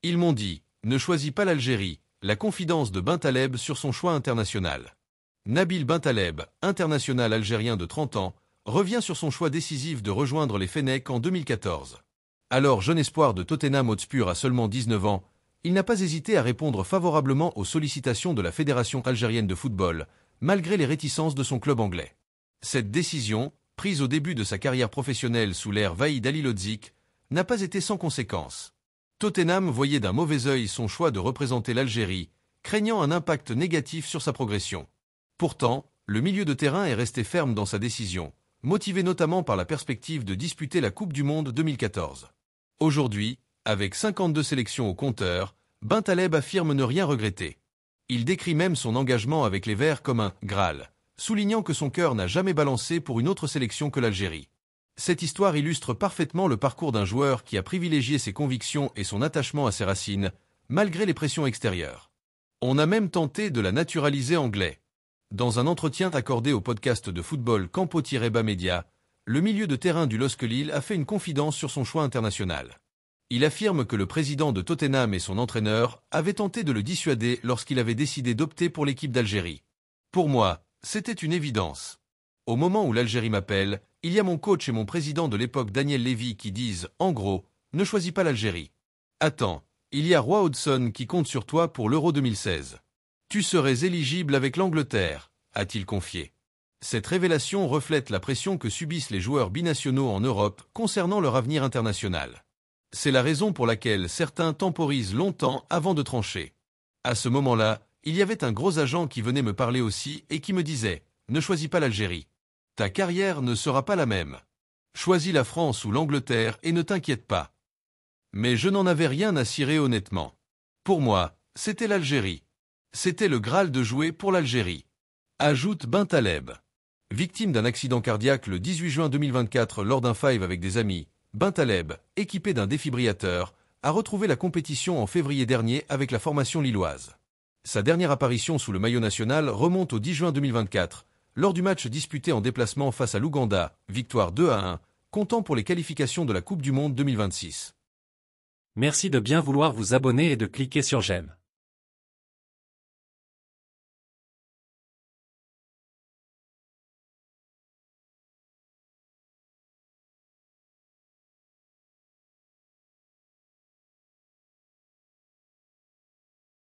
Ils m'ont dit, ne choisis pas l'Algérie, la confidence de Bentaleb sur son choix international. Nabil Bentaleb, international algérien de 30 ans, revient sur son choix décisif de rejoindre les Fennecs en 2014. Alors jeune espoir de Tottenham Hotspur à seulement 19 ans, il n'a pas hésité à répondre favorablement aux sollicitations de la Fédération algérienne de football, malgré les réticences de son club anglais. Cette décision, prise au début de sa carrière professionnelle sous l'ère Vahid Halilhodžić, n'a pas été sans conséquences. Tottenham voyait d'un mauvais œil son choix de représenter l'Algérie, craignant un impact négatif sur sa progression. Pourtant, le milieu de terrain est resté ferme dans sa décision, motivé notamment par la perspective de disputer la Coupe du Monde 2014. Aujourd'hui, avec 52 sélections au compteur, Bentaleb affirme ne rien regretter. Il décrit même son engagement avec les Verts comme un « Graal », soulignant que son cœur n'a jamais balancé pour une autre sélection que l'Algérie. Cette histoire illustre parfaitement le parcours d'un joueur qui a privilégié ses convictions et son attachement à ses racines, malgré les pressions extérieures. On a même tenté de la naturaliser anglais. Dans un entretien accordé au podcast de football Campo-Bas Média, le milieu de terrain du LOSC Lille a fait une confidence sur son choix international. Il affirme que le président de Tottenham et son entraîneur avaient tenté de le dissuader lorsqu'il avait décidé d'opter pour l'équipe d'Algérie. Pour moi, c'était une évidence. Au moment où l'Algérie m'appelle, il y a mon coach et mon président de l'époque Daniel Levy qui disent, en gros, ne choisis pas l'Algérie. Attends, il y a Roy Hodgson qui compte sur toi pour l'Euro 2016. Tu serais éligible avec l'Angleterre, a-t-il confié. Cette révélation reflète la pression que subissent les joueurs binationaux en Europe concernant leur avenir international. C'est la raison pour laquelle certains temporisent longtemps avant de trancher. À ce moment-là, il y avait un gros agent qui venait me parler aussi et qui me disait « Ne choisis pas l'Algérie. Ta carrière ne sera pas la même. Choisis la France ou l'Angleterre et ne t'inquiète pas. » Mais je n'en avais rien à cirer honnêtement. Pour moi, c'était l'Algérie. C'était le Graal de jouer pour l'Algérie. Ajoute Bentaleb. Victime d'un accident cardiaque le 18 juin 2024 lors d'un five avec des amis, Bentaleb, équipé d'un défibrillateur, a retrouvé la compétition en février dernier avec la formation lilloise. Sa dernière apparition sous le maillot national remonte au 10 juin 2024, lors du match disputé en déplacement face à l'Ouganda, victoire 2-1, comptant pour les qualifications de la Coupe du Monde 2026. Merci de bien vouloir vous abonner et de cliquer sur j'aime.